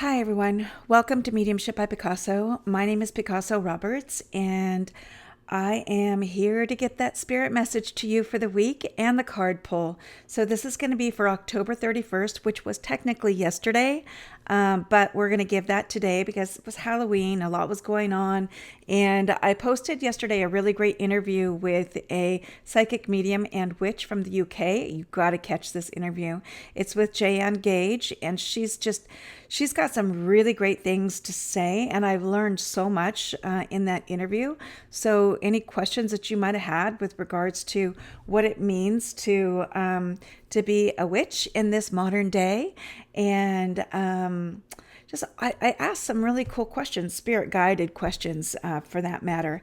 Hi, everyone. Welcome to Mediumship by Picasso. My name is Picasso Roberts, and I am here to get that spirit message to you for the week and the card pull. So, this is going to be for October 31st, which was technically yesterday, but we're going to give that today because it was Halloween. A lot was going on. And I posted yesterday a really great interview with a psychic medium and witch from the UK. You've got to catch this interview. It's with Jan Gage, and she's got some really great things to say, and I've learned so much in that interview. So any questions that you might have had with regards to what it means to be a witch in this modern day, and I asked some really cool questions, spirit guided questions for that matter.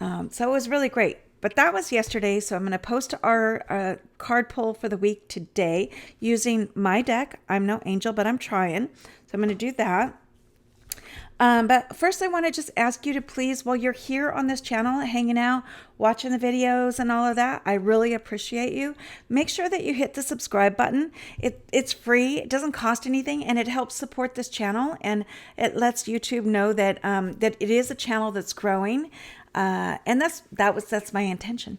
So it was really great. But that was yesterday, so I'm going to post our card pull for the week today using my deck. I'm no angel, but I'm trying. So I'm going to do that. But first, I want to just ask you to please, while you're here on this channel, hanging out, watching the videos and all of that, I really appreciate you. Make sure that you hit the subscribe button. It's free. It doesn't cost anything, and it helps support this channel, and it lets YouTube know that that it is a channel that's growing. And that's my intention.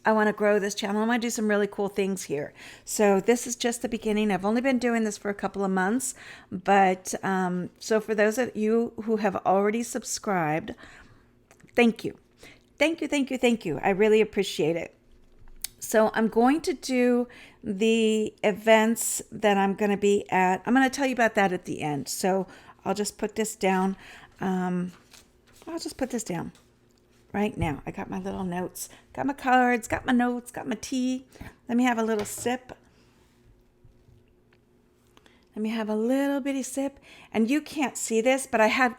I want to grow this channel. I want to do some really cool things here. So this is just the beginning. I've only been doing this for a couple of months, but so for those of you who have already subscribed, thank you. Thank you, thank you, thank you. I really appreciate it. So I'm going to do the events that I'm going to be at. I'm going to tell you about that at the end. So I'll just put this down. Right now. I got my little notes, got my cards, got my notes, got my tea. Let me have a little sip. Let me have a little bitty sip. And you can't see this, but I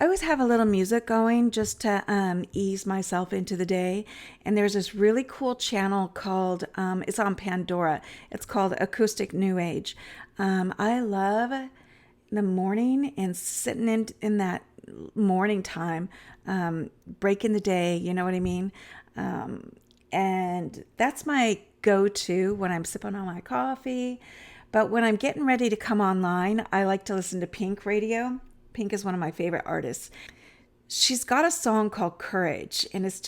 always have a little music going just to ease myself into the day. And there's this really cool channel called, it's on Pandora. It's called Acoustic New Age. I love the morning and sitting in that morning time, breaking the day, you know what I mean? And that's my go-to when I'm sipping on my coffee. But when I'm getting ready to come online, I like to listen to Pink radio. Pink is one of my favorite artists. She's got a song called Courage, and it's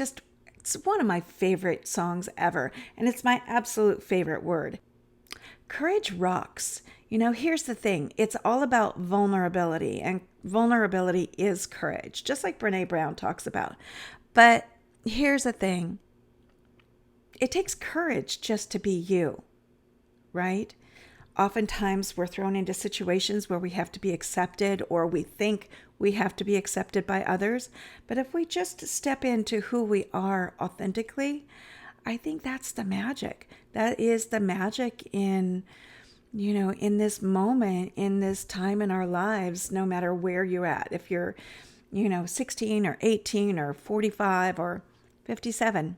one of my favorite songs ever. And it's my absolute favorite word. Courage rocks. You know, here's the thing. It's all about vulnerability, and vulnerability is courage, just like Brene Brown talks about. But here's the thing. It takes courage just to be you, right? Oftentimes we're thrown into situations where we have to be accepted, or we think we have to be accepted by others. But if we just step into who we are authentically, I think that's the magic. That is the magic in this moment, in this time in our lives, no matter where you're at. If you're, 16 or 18 or 45 or 57,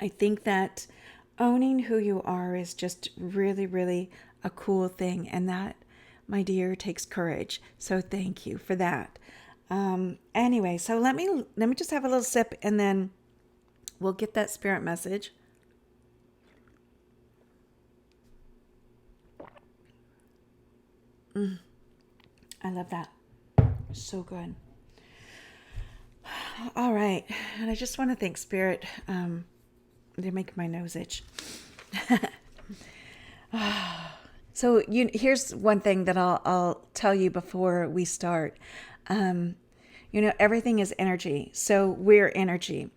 I think that owning who you are is just really, really a cool thing. And that, my dear, takes courage. So thank you for that. Anyway, so let me just have a little sip, and then we'll get that spirit message. I love that. So good. All right. And I just want to thank Spirit. They make my nose itch. So here's one thing that I'll tell you before we start. Everything is energy. So we're energy.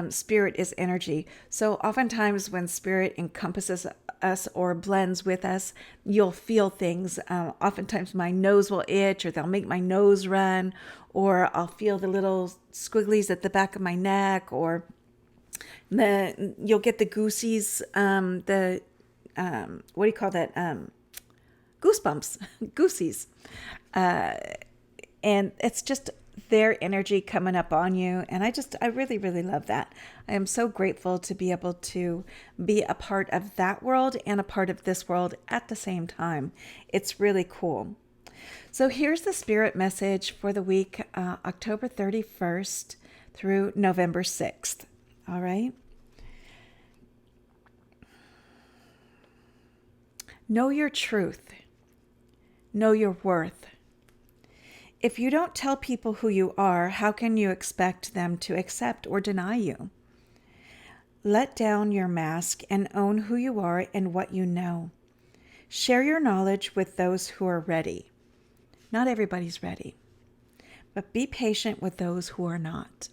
Spirit is energy. So oftentimes when spirit encompasses us or blends with us, you'll feel things. Oftentimes my nose will itch, or they'll make my nose run, or I'll feel the little squigglies at the back of my neck, or you'll get the goosies, what do you call that? Goosebumps, goosies. And it's just their energy coming up on you. And I really, really love that. I am so grateful to be able to be a part of that world and a part of this world at the same time. It's really cool. So here's the spirit message for the week, October 31st through November 6th. All right. Know your truth. Know your worth. If you don't tell people who you are, how can you expect them to accept or deny you? Let down your mask and own who you are and what you know. Share your knowledge with those who are ready. Not everybody's ready, but be patient with those who are not.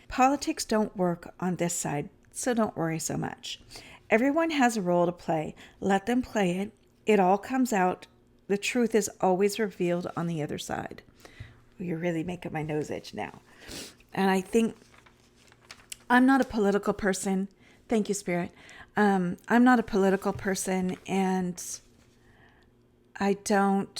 Politics don't work on this side, so don't worry so much. Everyone has a role to play. Let them play it. It all comes out. The truth is always revealed on the other side. You're really making my nose itch now. And I think I'm not a political person. Thank you, Spirit. I'm not a political person, and I don't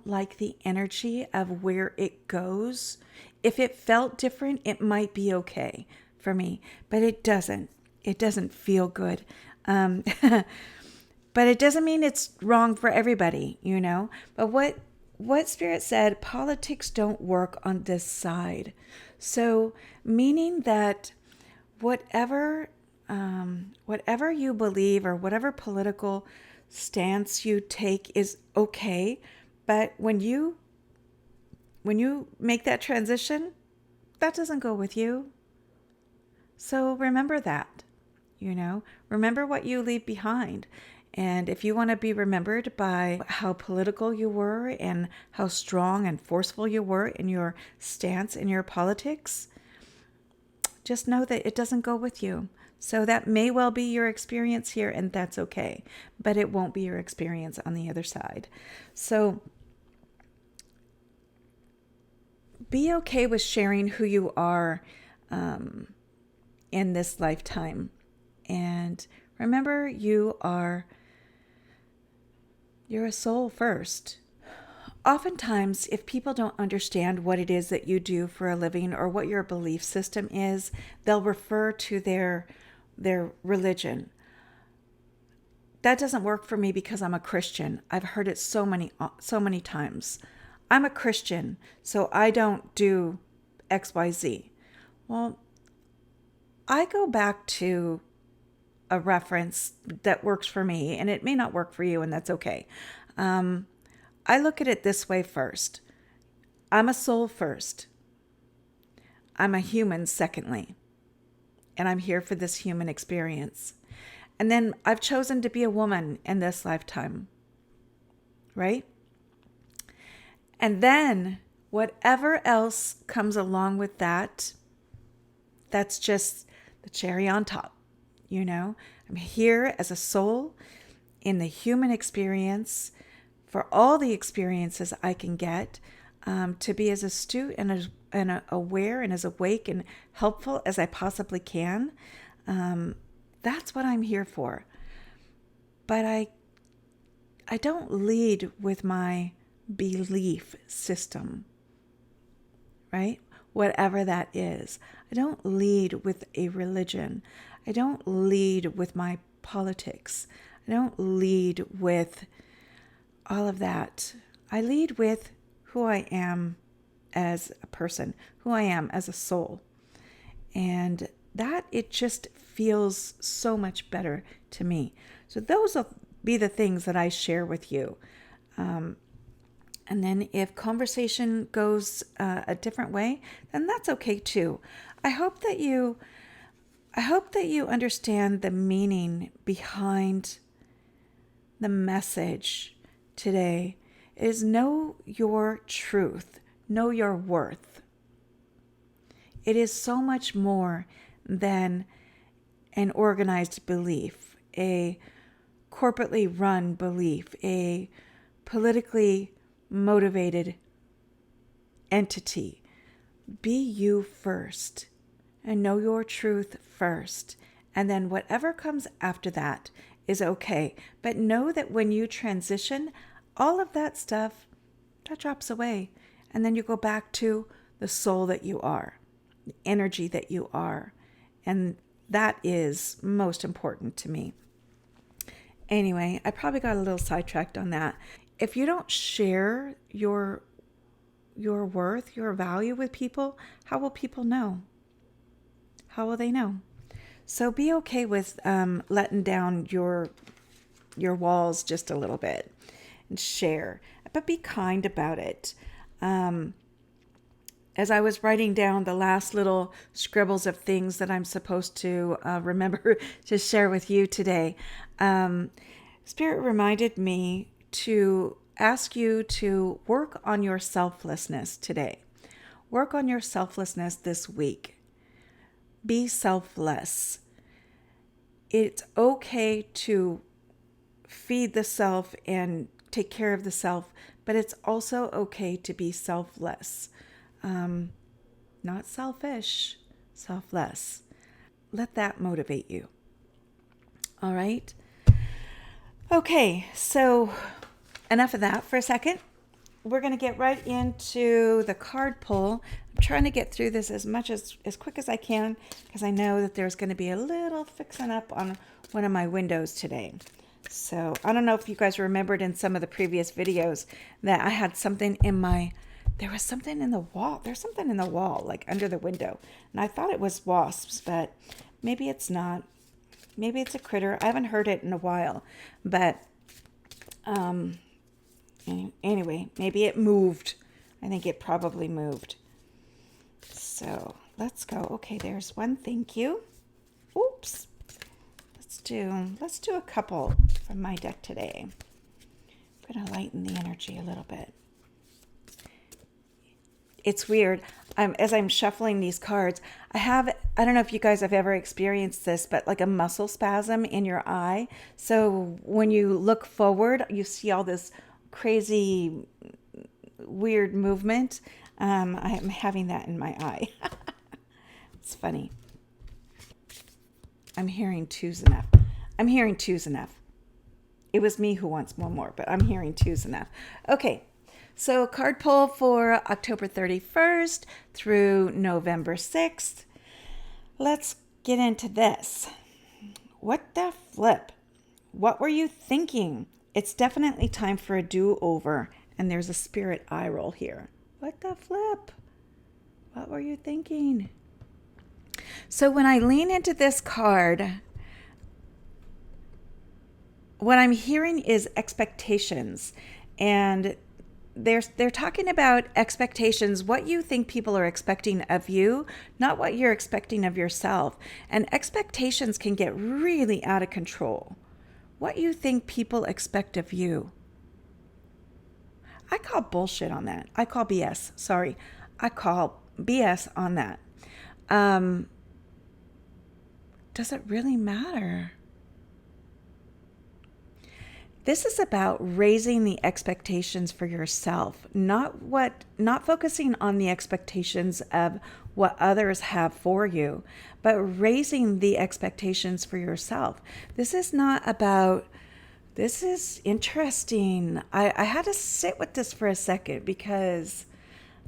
like the energy of where it goes. If it felt different, it might be okay for me, but it doesn't. It doesn't feel good. But it doesn't mean it's wrong for everybody, you know. But what Spirit said, politics don't work on this side. So meaning that whatever you believe or whatever political stance you take is okay. But when you make that transition, that doesn't go with you. So remember that, you know, remember what you leave behind. And if you want to be remembered by how political you were and how strong and forceful you were in your stance in your politics, just know that it doesn't go with you. So that may well be your experience here, and that's okay. But it won't be your experience on the other side. So be okay with sharing who you are in this lifetime. And remember, you're a soul first. Oftentimes, if people don't understand what it is that you do for a living or what your belief system is, they'll refer to their religion. That doesn't work for me because I'm a Christian. I've heard it so many times. I'm a Christian, so I don't do XYZ. Well, I go back to a reference that works for me, and it may not work for you, and that's okay. I look at it this way first. I'm a soul first. I'm a human secondly. And I'm here for this human experience. And then I've chosen to be a woman in this lifetime. Right? And then whatever else comes along with that, that's just the cherry on top. You know, I'm here as a soul in the human experience for all the experiences I can get, to be as astute and aware and as awake and helpful as I possibly can. That's what I'm here for. But I don't lead with my belief system, right? Whatever that is. I don't lead with a religion. I don't lead with my politics. I don't lead with all of that. I lead with who I am as a person, who I am as a soul. And that, it just feels so much better to me. So those will be the things that I share with you. And then if conversation goes a different way, then that's okay too. I hope that you understand the meaning behind the message today. It is know your truth, know your worth. It is so much more than an organized belief, a corporately run belief, a politically motivated entity. Be you first and know your truth first. And then whatever comes after that is okay. But know that when you transition, all of that stuff, that drops away. And then you go back to the soul that you are, the energy that you are. And that is most important to me. Anyway, I probably got a little sidetracked on that. If you don't share your worth, your value with people, how will people know? How will they know? So be okay with letting down your walls just a little bit. and share, but be kind about it. As I was writing down the last little scribbles of things that I'm supposed to remember to share with you today, Spirit reminded me to ask you to work on your selflessness today. Work on your selflessness this week. Be selfless. It's okay to feed the self and take care of the self, but it's also okay to be selfless. Not selfish, selfless. Let that motivate you. All right. Okay, so enough of that for a second. We're going to get right into the card pull. I'm trying to get through this as quick as I can because I know that there's going to be a little fixing up on one of my windows today. So I don't know if you guys remembered in some of the previous videos that I had something there was something in the wall. There's something in the wall, like under the window. And I thought it was wasps, but maybe it's not. Maybe it's a critter. I haven't heard it in a while. But anyway, maybe it moved. I think it probably moved. So let's go. Okay, there's one. Thank you. Oops. Let's do a couple from my deck today. I'm going to lighten the energy a little bit. It's weird. As I'm shuffling these cards, I don't know if you guys have ever experienced this, but like a muscle spasm in your eye. So when you look forward, you see all this crazy, weird movement. I am having that in my eye. It's funny. I'm hearing two's enough. It was me who wants one more, but I'm hearing two's enough. Okay. So card pull for October 31st through November 6th. Let's get into this. What the flip? What were you thinking? It's definitely time for a do-over. And there's a spirit eye roll here. What the flip? What were you thinking? So when I lean into this card, what I'm hearing is expectations. And they're talking about expectations, what you think people are expecting of you, not what you're expecting of yourself. And expectations can get really out of control. What you think people expect of you. I call bullshit on that. I call BS. Sorry. I call BS on that. Does it really matter? This is about raising the expectations for yourself, not focusing on the expectations of what others have for you, but raising the expectations for yourself. This is interesting. I had to sit with this for a second because,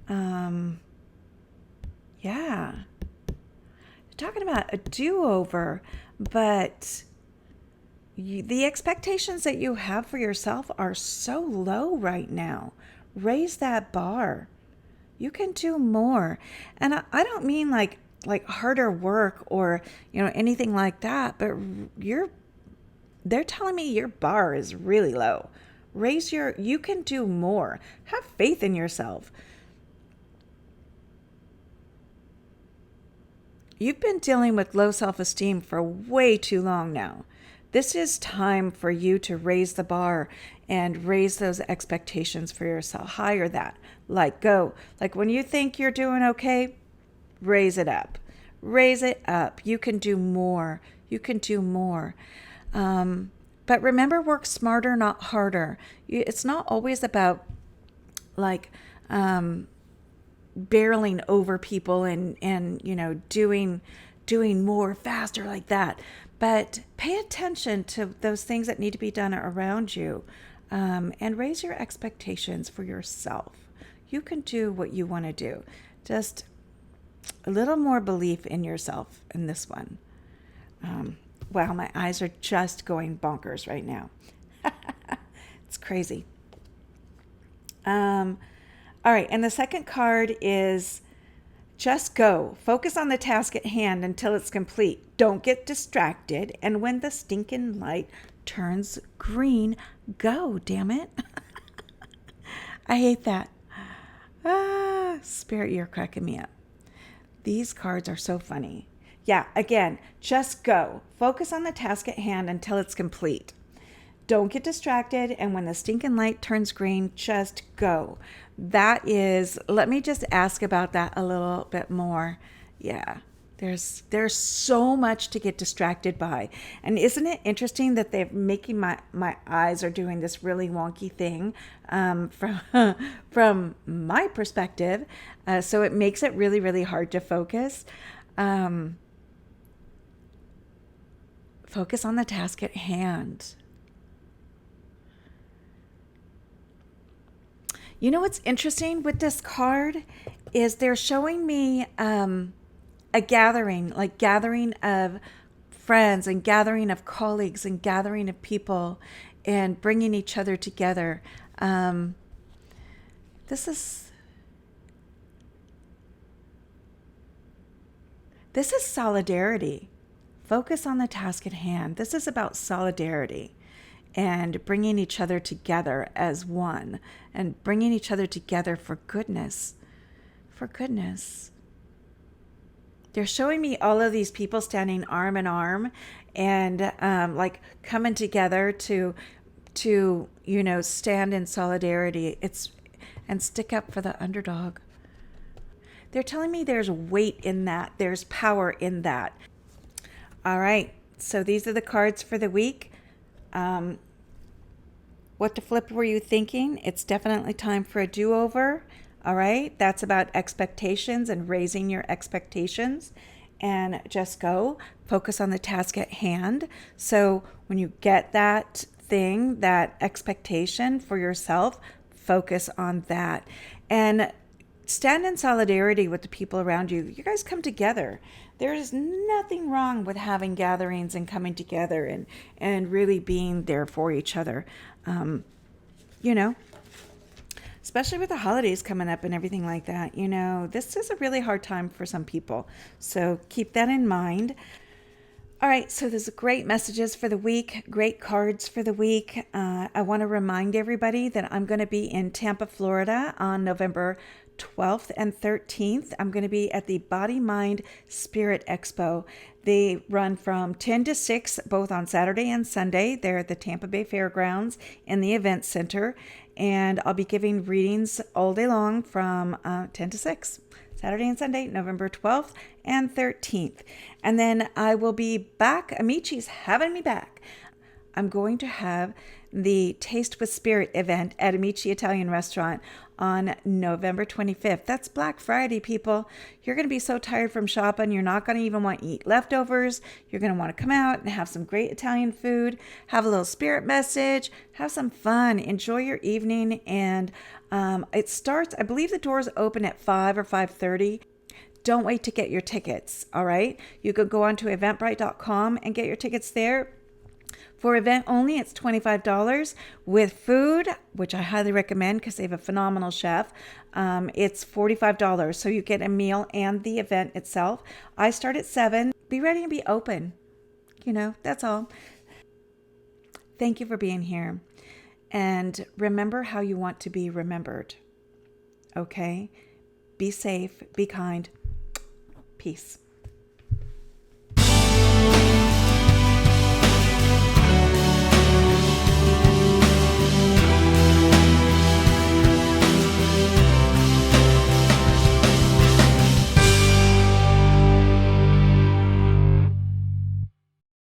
you're talking about a do-over, but the expectations that you have for yourself are so low right now. Raise that bar. You can do more. And I don't mean like harder work or, anything like that, but they're telling me your bar is really low. You can do more. Have faith in yourself. You've been dealing with low self-esteem for way too long now. This is time for you to raise the bar and raise those expectations for yourself. Higher that. Like when you think you're doing okay, raise it up. Raise it up. You can do more. But remember, work smarter, not harder. It's not always about barreling over people and doing more faster like that. But pay attention to those things that need to be done around you, and raise your expectations for yourself. You can do what you want to do. Just a little more belief in yourself in this one. Wow, my eyes are just going bonkers right now. It's crazy. All right, and the second card is just go. Focus on the task at hand until it's complete. Don't get distracted. And when the stinking light turns green, go, damn it. I hate that. Spirit, you're cracking me up. These cards are so funny. Yeah, again, just go. Focus on the task at hand until it's complete. Don't get distracted, and when the stinking light turns green, just go. That is, let me just ask about that a little bit more. Yeah, there's so much to get distracted by. And isn't it interesting that they're making my eyes are doing this really wonky thing from my perspective. So it makes it really, really hard to focus. Focus on the task at hand. You know what's interesting with this card is they're showing me a gathering, like gathering of friends and gathering of colleagues and gathering of people and bringing each other together. This is solidarity. Focus on the task at hand. This is about solidarity and bringing each other together as one and bringing each other together for goodness. For goodness. They're showing me all of these people standing arm in arm and like coming together to stand in solidarity. And stick up for the underdog. They're telling me there's weight in that. There's power in that. All right. So these are the cards for the week. What the flip were you thinking? It's definitely time for a do-over. All right. That's about expectations and raising your expectations. And just go. Focus on the task at hand. So when you get that thing, that expectation for yourself, focus on that. And stand in solidarity with the people around you. You guys come together. There is nothing wrong with having gatherings and coming together and really being there for each other. Especially with the holidays coming up and everything like that. This is a really hard time for some people. So keep that in mind. All right, so there's great messages for the week, great cards for the week. I want to remind everybody that I'm going to be in Tampa, Florida on November 12th and 13th. I'm going to be at the Body, Mind, Spirit Expo. They run from 10 to 6, both on Saturday and Sunday. They're at the Tampa Bay Fairgrounds in the Event Center. And I'll be giving readings all day long from 10 to 6. Saturday and Sunday, November 12th and 13th. And then I will be back. Amici's having me back. I'm going to have the Taste with Spirit event at Amici Italian Restaurant on November 25th. That's Black Friday, people. You're going to be so tired from shopping. You're not going to even want to eat leftovers. You're going to want to come out and have some great Italian food, have a little spirit message, have some fun, enjoy your evening. And it starts, I believe the doors open at 5 or 5:30. Don't wait to get your tickets, all right? You could go on to eventbrite.com and get your tickets there. For event only, it's $25 with food, which I highly recommend because they have a phenomenal chef. It's $45. So you get a meal and the event itself. I start at 7. Be ready and be open. That's all. Thank you for being here. And remember how you want to be remembered. Okay? Be safe. Be kind. Peace.